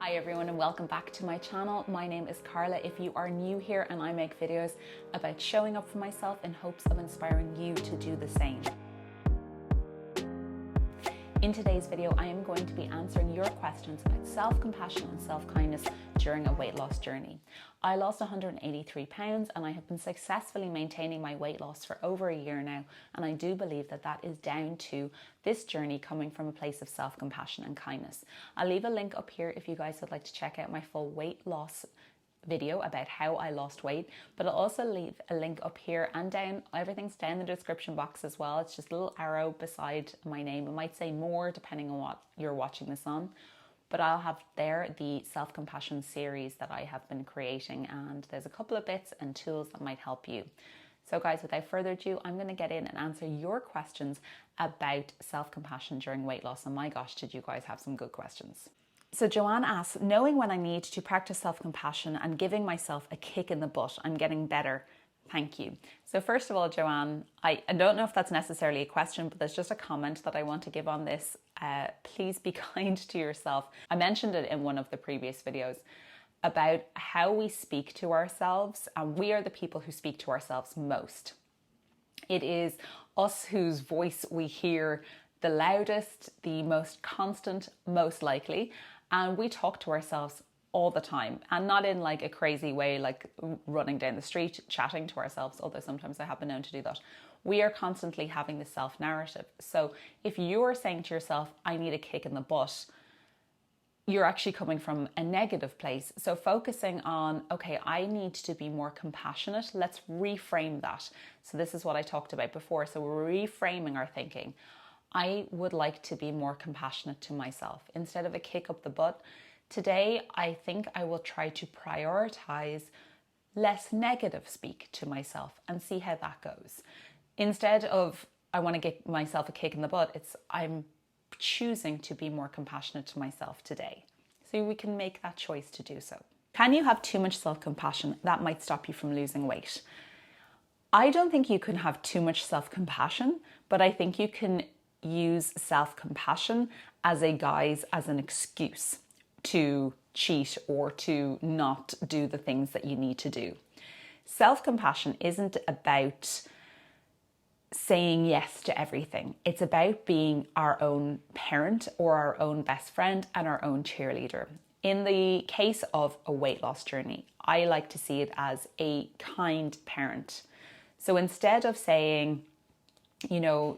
Hi everyone and welcome back to my channel. My name is Carla. If you are new here, and I make videos about showing up for myself in hopes of inspiring you to do the same. In today's video, I am going to be answering your questions about self-compassion and self-kindness during a weight loss journey. I lost 183 pounds and I have been successfully maintaining my weight loss for over a year now, and I do believe that that is down to this journey coming from a place of self-compassion and kindness. I'll leave a link up here if you guys would like to check out my full weight loss video about how I lost weight, but I'll also leave a link up here and down. Everything's down in the description box as well. It's just a little arrow beside my name. It might say more depending on what you're watching this on, but I'll have there the self-compassion series that I have been creating, and there's a couple of bits and tools that might help you. So guys, without further ado, I'm going to get in and answer your questions about self-compassion during weight loss. And my gosh, did you guys have some good questions. So Joanne asks, knowing when I need to practice self-compassion and giving myself a kick in the butt, I'm getting better. Thank you. So first of all, Joanne, I don't know if that's necessarily a question, but there's just a comment that I want to give on this. Please be kind to yourself. I mentioned it in one of the previous videos about how we speak to ourselves, and we are the people who speak to ourselves most. It is us whose voice we hear the loudest, the most constant, most likely. And we talk to ourselves all the time, and not in like a crazy way, like running down the street, chatting to ourselves, although sometimes I have been known to do that. We are constantly having the self-narrative. So if you're saying to yourself, I need a kick in the butt, you're actually coming from a negative place. So focusing on, okay, I need to be more compassionate. Let's reframe that. So this is what I talked about before. So we're reframing our thinking. I would like to be more compassionate to myself. Instead of a kick up the butt, today I think I will try to prioritize less negative speak to myself and see how that goes. Instead of I want to get myself a kick in the butt, it's I'm choosing to be more compassionate to myself today. So we can make that choice to do so. Can you have too much self-compassion that might stop you from losing weight? I don't think you can have too much self-compassion, but I think you can use self-compassion as a guise, as an excuse to cheat or to not do the things that you need to do. Self-compassion isn't about saying yes to everything. It's about being our own parent or our own best friend and our own cheerleader. In the case of a weight loss journey, I like to see it as a kind parent. So instead of saying,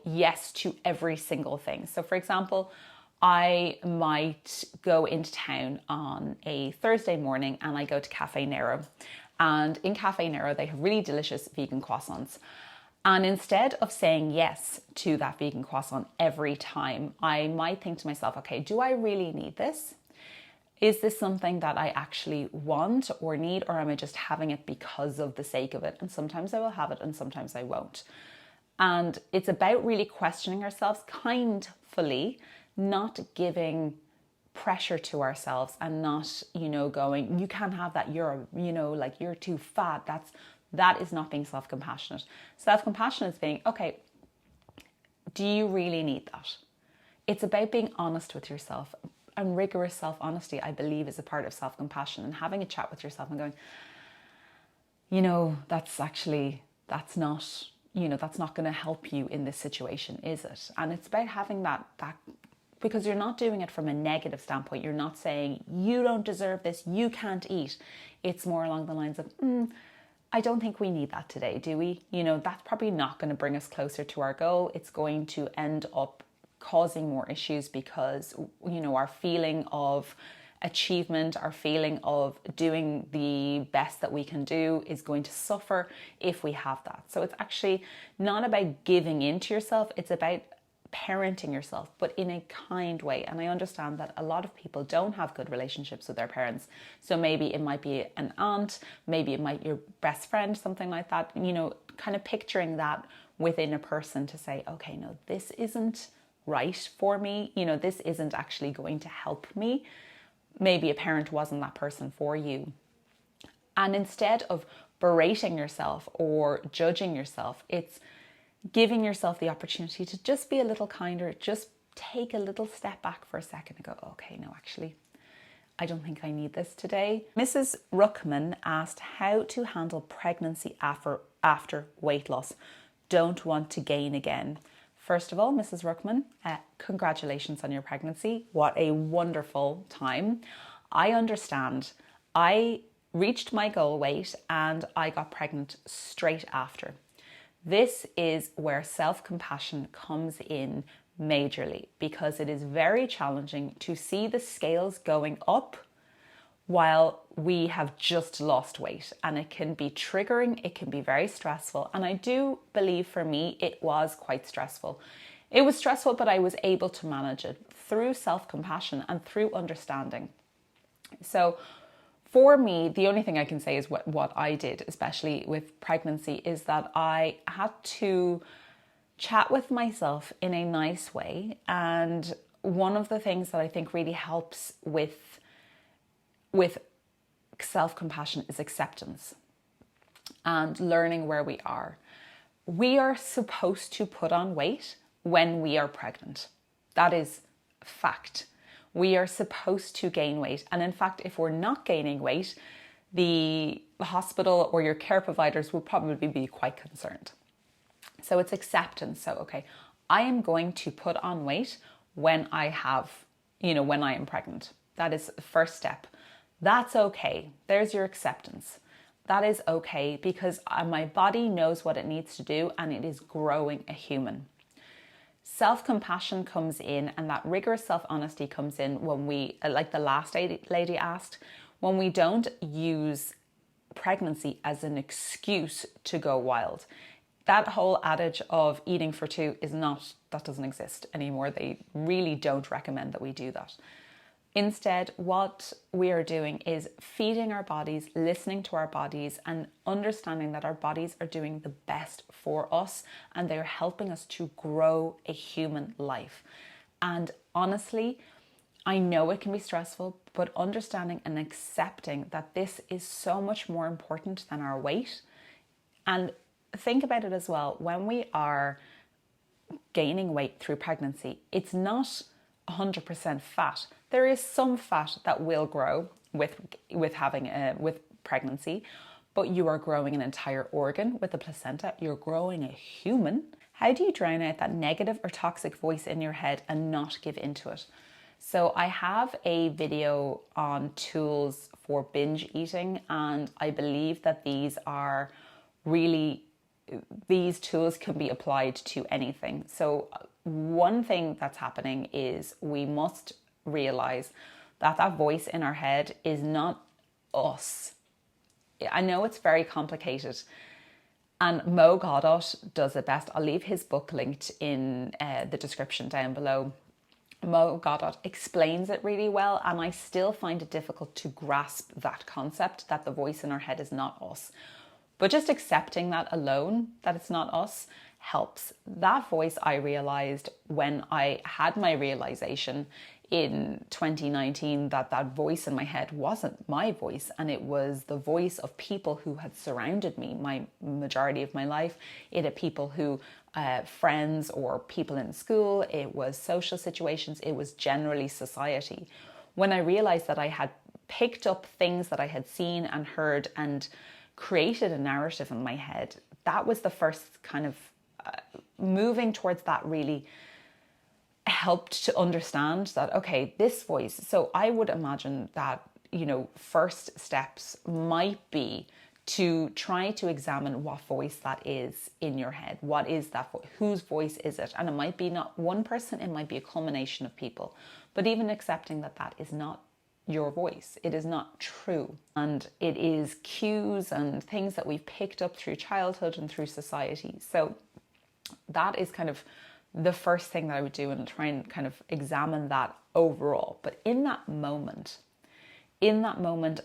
yes to every single thing. So for example, I might go into town on a Thursday morning and I go to Cafe Nero. And in Cafe Nero, they have really delicious vegan croissants. And instead of saying yes to that vegan croissant every time, I might think to myself, okay, do I really need this? Is this something that I actually want or need, or am I just having it because of the sake of it? And sometimes I will have it and sometimes I won't. And it's about really questioning ourselves kindly, not giving pressure to ourselves and not, going, you can't have that, you're too fat. That is not being self-compassionate. Self-compassion is being, okay, do you really need that? It's about being honest with yourself, and rigorous self-honesty, I believe, is a part of self-compassion, and having a chat with yourself and going, that's not going to help you in this situation, is it? And it's about having that because you're not doing it from a negative standpoint. You're not saying, you don't deserve this, you can't eat. It's more along the lines of, I don't think we need that today, do we? That's probably not going to bring us closer to our goal. It's going to end up causing more issues because, our feeling of achievement, our feeling of doing the best that we can do is going to suffer if we have that. So it's actually not about giving in to yourself. It's about parenting yourself, but in a kind way. And I understand that a lot of people don't have good relationships with their parents. So maybe it might be an aunt, maybe it might be your best friend, something like that, kind of picturing that within a person to say, okay, no, this isn't right for me. This isn't actually going to help me. Maybe a parent wasn't that person for you. And instead of berating yourself or judging yourself, it's giving yourself the opportunity to just be a little kinder, just take a little step back for a second and go, okay, no, actually, I don't think I need this today. Mrs. Ruckman asked how to handle pregnancy after weight loss. Don't want to gain again. First of all, Mrs. Ruckman, congratulations on your pregnancy. What a wonderful time. I understand. I reached my goal weight and I got pregnant straight after. This is where self-compassion comes in majorly, because it is very challenging to see the scales going up while we have just lost weight, and it can be triggering, it can be very stressful, and I do believe for me it was quite stressful. It was stressful, but I was able to manage it through self-compassion and through understanding. So for me, the only thing I can say is what I did, especially with pregnancy, is that I had to chat with myself in a nice way. And one of the things that I think really helps with self-compassion is acceptance and learning where we are. We are supposed to put on weight when we are pregnant. That is fact. We are supposed to gain weight. And in fact, if we're not gaining weight, the hospital or your care providers will probably be quite concerned. So it's acceptance. So, okay, I am going to put on weight when I am pregnant. That is the first step. That's okay. There's your acceptance. That is okay, because my body knows what it needs to do and it is growing a human. Self-compassion comes in, and that rigorous self-honesty comes in when we, like the last lady asked, when we don't use pregnancy as an excuse to go wild. That whole adage of eating for two that doesn't exist anymore. They really don't recommend that we do that. Instead, what we are doing is feeding our bodies, listening to our bodies, and understanding that our bodies are doing the best for us and they're helping us to grow a human life. And honestly, I know it can be stressful, but understanding and accepting that this is so much more important than our weight. And think about it as well, when we are gaining weight through pregnancy, it's not 100% fat. There is some fat that will grow with pregnancy, but you are growing an entire organ with the placenta. You're growing a human. How do you drown out that negative or toxic voice in your head and not give into it? So I have a video on tools for binge eating, and I believe that these tools can be applied to anything. So one thing that's happening is we must realize that voice in our head is not us. I know it's very complicated, and Mo Godot does it best. I'll leave his book linked in the description down below. Mo Godot explains it really well, and I still find it difficult to grasp that concept that the voice in our head is not us. But just accepting that alone, that it's not us, helps. That voice I realized when I had my realization in 2019 that voice in my head wasn't my voice, and it was the voice of people who had surrounded me my majority of my life. It had people who, friends or people in school, it was social situations, it was generally society. When I realized that I had picked up things that I had seen and heard and created a narrative in my head, that was the first kind of moving towards that really helped to understand that, okay, this voice. So I would imagine that, first steps might be to try to examine what voice that is in your head. What is that voice? Whose voice is it? And it might be not one person, it might be a culmination of people. But even accepting that is not your voice. It is not true. And it is cues and things that we've picked up through childhood and through society. So that is kind of the first thing that I would do, and try and kind of examine that overall. But in that moment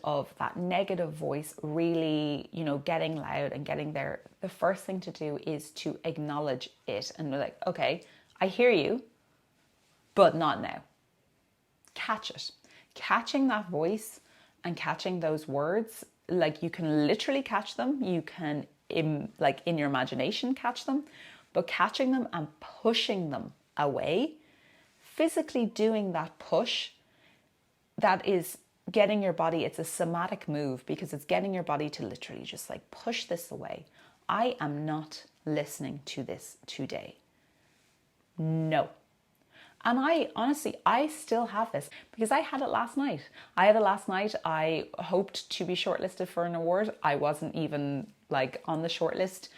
of that negative voice really, getting loud and getting there, the first thing to do is to acknowledge it and be like, okay, I hear you, but not now. Catch it. Catching that voice and catching those words, like you can literally catch them. You can, in your imagination, catch them, but catching them and pushing them away, physically doing that push, that is getting your body, it's a somatic move because it's getting your body to literally just like push this away. I am not listening to this today. No. And I honestly, I still have this because I had it last night. I hoped to be shortlisted for an award. I wasn't even like on the shortlist.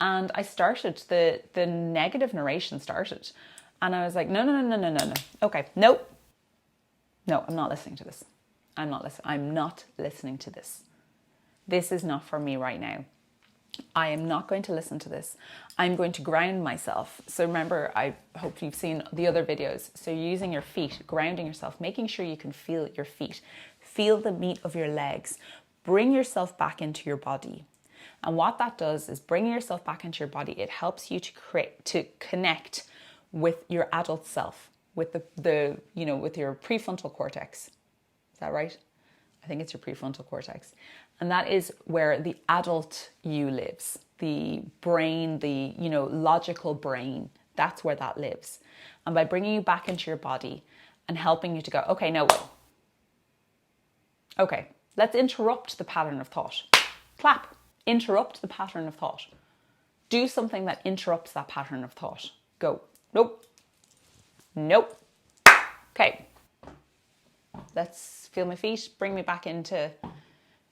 And I started, the negative narration started. And I was like, no. Okay, nope. No, I'm not listening to this. I'm not listening to this. This is not for me right now. I am not going to listen to this. I'm going to ground myself. So remember, I hope you've seen the other videos. So you're using your feet, grounding yourself, making sure you can feel your feet. Feel the meat of your legs. Bring yourself back into your body. And what that does is bringing yourself back into your body, it helps you to connect with your adult self, with with your prefrontal cortex. Is that right? I think it's your prefrontal cortex. And that is where the adult you lives. The brain, the, logical brain, that's where that lives. And by bringing you back into your body and helping you to go, okay, no, okay, let's interrupt the pattern of thought. Clap, interrupt the pattern of thought. Do something that interrupts that pattern of thought. Go, nope. Okay, let's feel my feet, bring me back into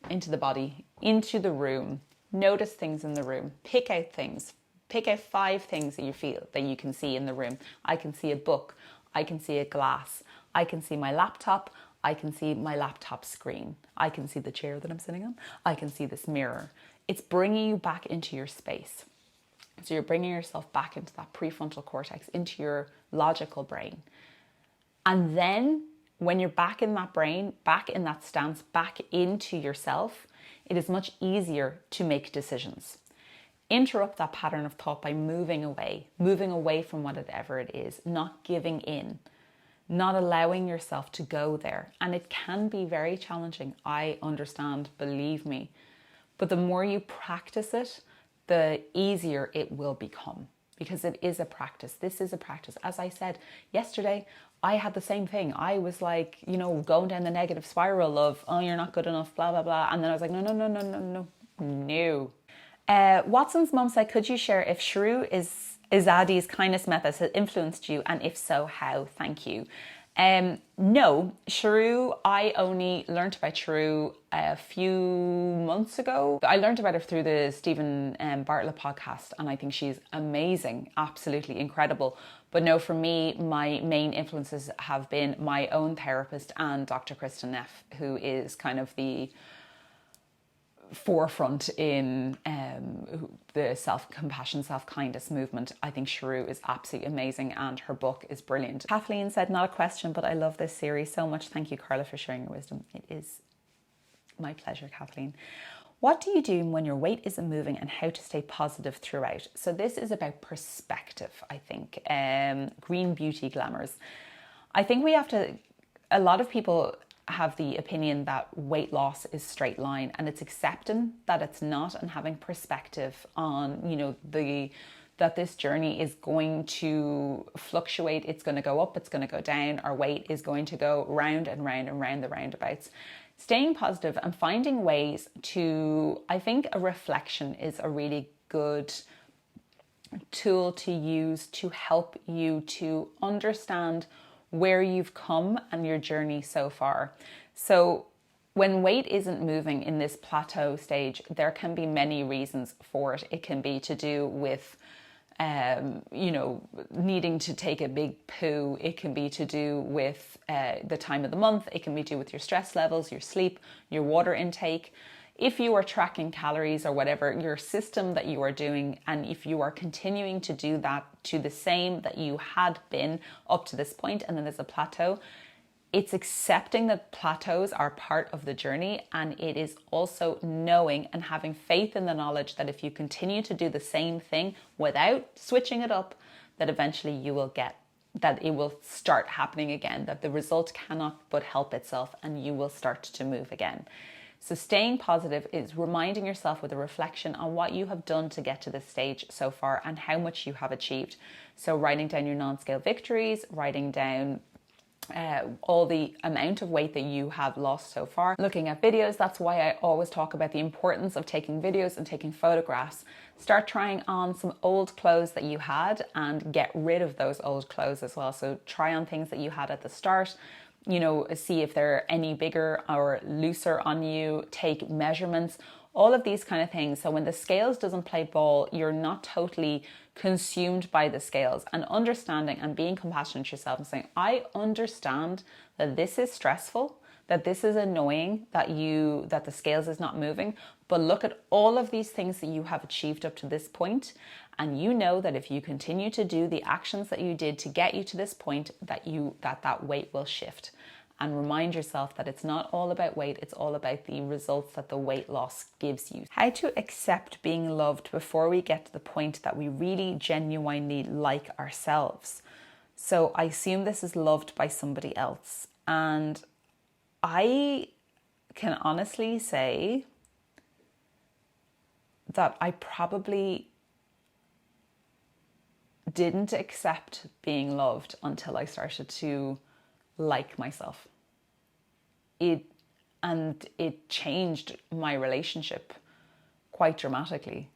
the body, into the room. Notice things in the room. Pick out things. Pick out 5 things that you feel that you can see in the room. I can see a book. I can see a glass. I can see my laptop. I can see my laptop screen. I can see the chair that I'm sitting on. I can see this mirror. It's bringing you back into your space. So you're bringing yourself back into that prefrontal cortex, into your logical brain. And then when you're back in that brain, back in that stance, back into yourself, it is much easier to make decisions. Interrupt that pattern of thought by moving away from whatever it is, not giving in, not allowing yourself to go there. And it can be very challenging. I understand, believe me. But the more you practice it, the easier it will become, because it is a practice. This is a practice. As I said yesterday, I had the same thing. I was like, going down the negative spiral of, oh, you're not good enough, blah, blah, blah. And then I was like, no. Watson's mom said, could you share if Shrew Izadi's kindness methods has influenced you? And if so, how? Thank you. No, Shrew, I only learnt about Shrew a few months ago. I learned about her through the Stephen Bartlett podcast, and I think she's amazing, absolutely incredible. But no, for me, my main influences have been my own therapist and Dr. Kristen Neff, who is kind of the forefront in the self-compassion, self-kindness movement. I think Shrew is absolutely amazing and her book is brilliant. Kathleen said, not a question, but I love this series so much. Thank you, Carla, for sharing your wisdom. It is my pleasure, Kathleen. What do you do when your weight isn't moving and how to stay positive throughout? So this is about perspective, I think. Green beauty glamours. I think a lot of people have the opinion that weight loss is straight line, and it's accepting that it's not and having perspective on, that this journey is going to fluctuate. It's going to go up, it's going to go down. Our weight is going to go round and round and round the roundabouts. Staying positive and finding ways to, I think a reflection is a really good tool to use to help you to understand where you've come and your journey so far. So when weight isn't moving in this plateau stage, there can be many reasons for it. It can be to do with needing to take a big poo. It can be to do with the time of the month. It can be to do with your stress levels, your sleep, your water intake. If you are tracking calories or whatever, your system that you are doing, and if you are continuing to do that to the same that you had been up to this point, and then there's a plateau, it's accepting that plateaus are part of the journey, and it is also knowing and having faith in the knowledge that if you continue to do the same thing without switching it up, that eventually you will that it will start happening again, that the result cannot but help itself and you will start to move again. So staying positive is reminding yourself with a reflection on what you have done to get to this stage so far and how much you have achieved. So writing down your non-scale victories, writing down all the amount of weight that you have lost so far. Looking at videos, that's why I always talk about the importance of taking videos and taking photographs. Start trying on some old clothes that you had and get rid of those old clothes as well. So try on things that you had at the start, you know, see if they're any bigger or looser on you, take measurements, all of these kind of things. So when the scales doesn't play ball, you're not totally consumed by the scales, and understanding and being compassionate to yourself and saying, I understand that this is stressful, that this is annoying, that the scales is not moving, but look at all of these things that you have achieved up to this point, and you know that if you continue to do the actions that you did to get you to this point, that weight will shift. And remind yourself that it's not all about weight, it's all about the results that the weight loss gives you. How to accept being loved before we get to the point that we really genuinely like ourselves. So I assume this is loved by somebody else. And I can honestly say that I probably didn't accept being loved until I started to like myself. It changed my relationship quite dramatically.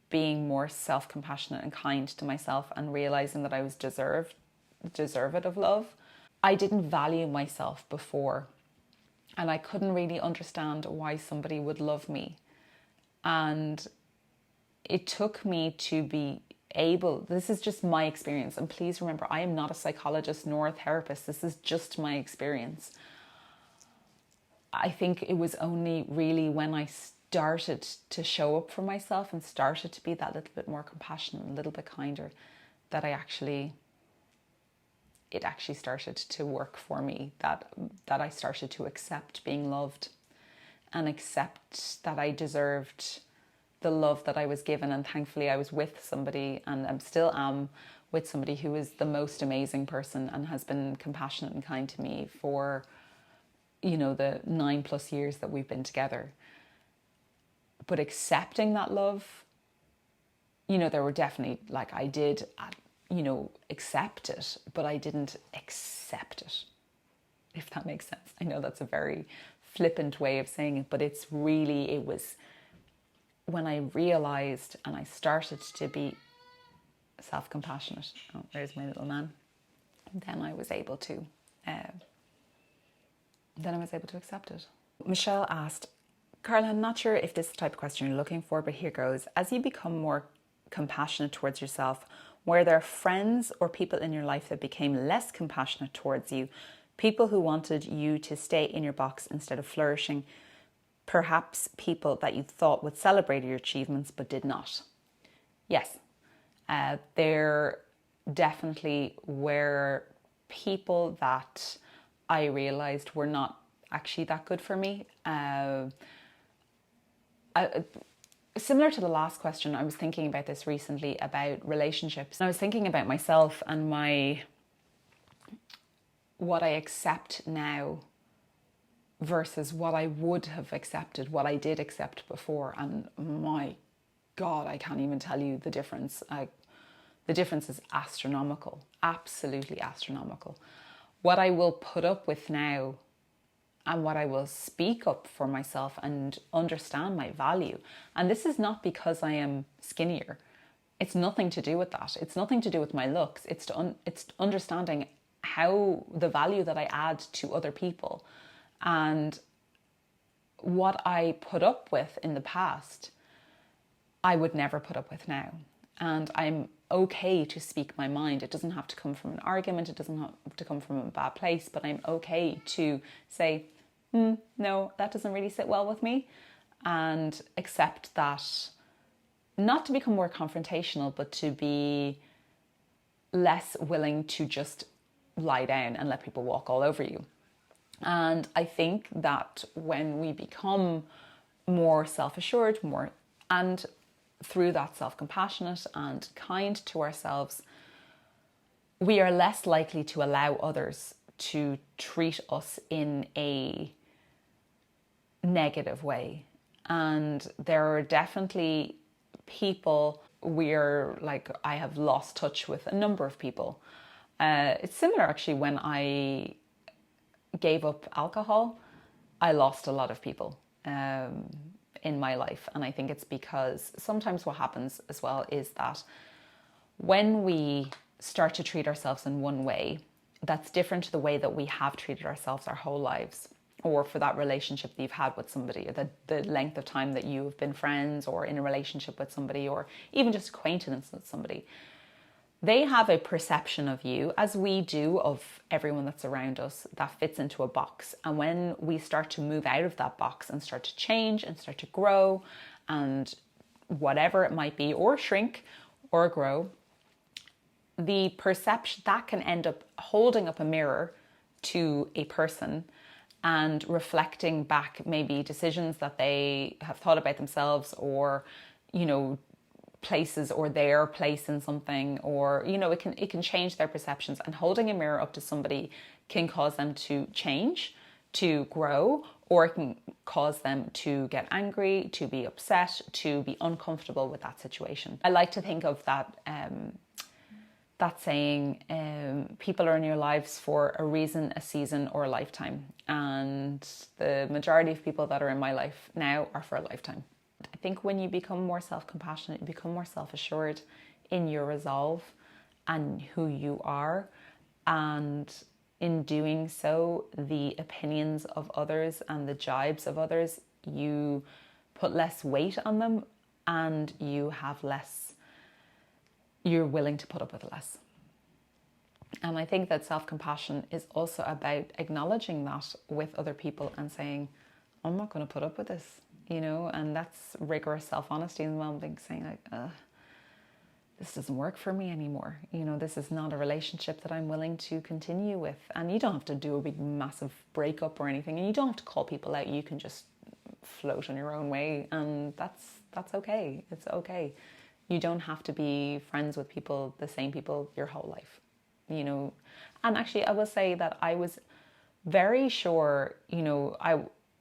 Being more self-compassionate and kind to myself and realizing that I was deserved of love. I didn't value myself before, and I couldn't really understand why somebody would love me. And it took me to be able, this is just my experience, and please remember, I am not a psychologist nor a therapist, this is just my experience. I think it was only really when I started to show up for myself and started to be that little bit more compassionate, a little bit kinder, that it actually started to work for me, that I started to accept being loved and accept that I deserved the love that I was given. And thankfully I was with somebody, and I still am with somebody who is the most amazing person and has been compassionate and kind to me for, you know, the 9+ years that we've been together. But accepting that love, you know, there were definitely, like, I did, you know, accept it, but I didn't accept it, if that makes sense. I know that's a very flippant way of saying it, but it was when I realized and I started to be self-compassionate. Oh, there's my little man. Then I was able to accept it. Michelle asked, Carla, I'm not sure if this is the type of question you're looking for, but here goes. As you become more compassionate towards yourself, were there friends or people in your life that became less compassionate towards you? People who wanted you to stay in your box instead of flourishing? Perhaps people that you thought would celebrate your achievements but did not? Yes, there definitely were people that I realized were not actually that good for me. Similar to the last question, I was thinking about this recently about relationships. And I was thinking about myself and what I accept now versus what I would have accepted, what I did accept before. And my God, I can't even tell you the difference. The difference is astronomical, absolutely astronomical. What I will put up with now and what I will speak up for myself and understand my value. And this is not because I am skinnier. It's nothing to do with that. It's nothing to do with my looks. It's understanding how the value that I add to other people. And what I put up with in the past, I would never put up with now. And I'm okay to speak my mind. It doesn't have to come from an argument. It doesn't have to come from a bad place, but I'm okay to say, no, that doesn't really sit well with me, and accept that, not to become more confrontational, but to be less willing to just lie down and let people walk all over you. And I think that when we become more self-assured, and through that self-compassionate and kind to ourselves, we are less likely to allow others to treat us in a negative way. And there are definitely people I have lost touch with a number of people. It's similar actually. When I gave up alcohol, I lost a lot of people in my life. And I think it's because sometimes what happens as well is that when we start to treat ourselves in one way, that's different to the way that we have treated ourselves our whole lives, or for that relationship that you've had with somebody, or the length of time that you've been friends or in a relationship with somebody, or even just acquaintance with somebody. They have a perception of you, as we do of everyone that's around us, that fits into a box. And when we start to move out of that box and start to change and start to grow and whatever it might be, or shrink or grow, the perception that can end up holding up a mirror to a person and reflecting back maybe decisions that they have thought about themselves, or, you know, places or their place in something, or, you know, it can change their perceptions. And holding a mirror up to somebody can cause them to change, to grow, or it can cause them to get angry, to be upset, to be uncomfortable with that situation. I like to think of that saying, people are in your lives for a reason, a season, or a lifetime. And the majority of people that are in my life now are for a lifetime. I think when you become more self-compassionate, you become more self-assured in your resolve and who you are. And in doing so, the opinions of others and the jibes of others, you put less weight on them, and you're willing to put up with less. And I think that self-compassion is also about acknowledging that with other people and saying, I'm not going to put up with this, you know, and that's rigorous self-honesty as well, saying like, this doesn't work for me anymore. You know, this is not a relationship that I'm willing to continue with. And you don't have to do a big, massive breakup or anything. And you don't have to call people out. You can just float on your own way. And that's okay. It's okay. You don't have to be friends with people, the same people, your whole life, you know. And actually, I will say that I was very sure, you know,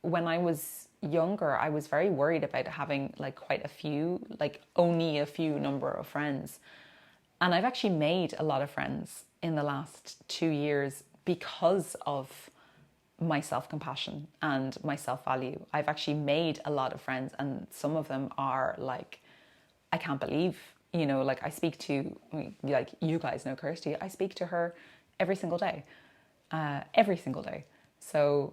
when I was younger, I was very worried about having like quite a few, like only a few number of friends. And I've actually made a lot of friends in the last 2 years because of my self-compassion and my self-value. I've actually made a lot of friends, and some of them are like, I can't believe, you know, like I speak to, like you guys know Kirsty, I speak to her every single day. So,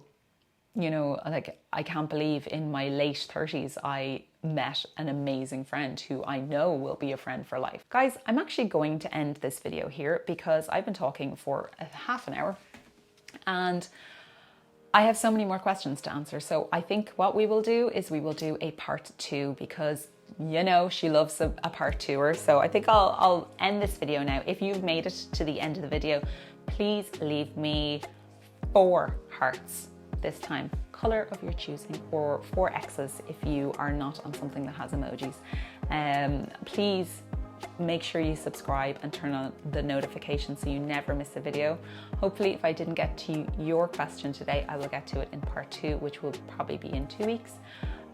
you know, like I can't believe in my late 30s, I met an amazing friend who I know will be a friend for life. Guys, I'm actually going to end this video here because I've been talking for half an hour and I have so many more questions to answer. So I think what we will do is we will do a part 2 because, you know, she loves a part 2-er. So I think I'll end this video now. If you've made it to the end of the video, please leave me 4 hearts this time, color of your choosing, or 4 X's if you are not on something that has emojis. Please make sure you subscribe and turn on the notifications so you never miss a video. Hopefully, if I didn't get to your question today, I will get to it in part 2, which will probably be in 2 weeks.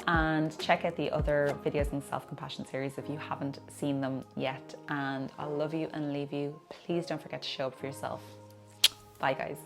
And check out the other videos in the self-compassion series if you haven't seen them yet. And I'll love you and leave you. Please don't forget to show up for yourself. Bye, guys.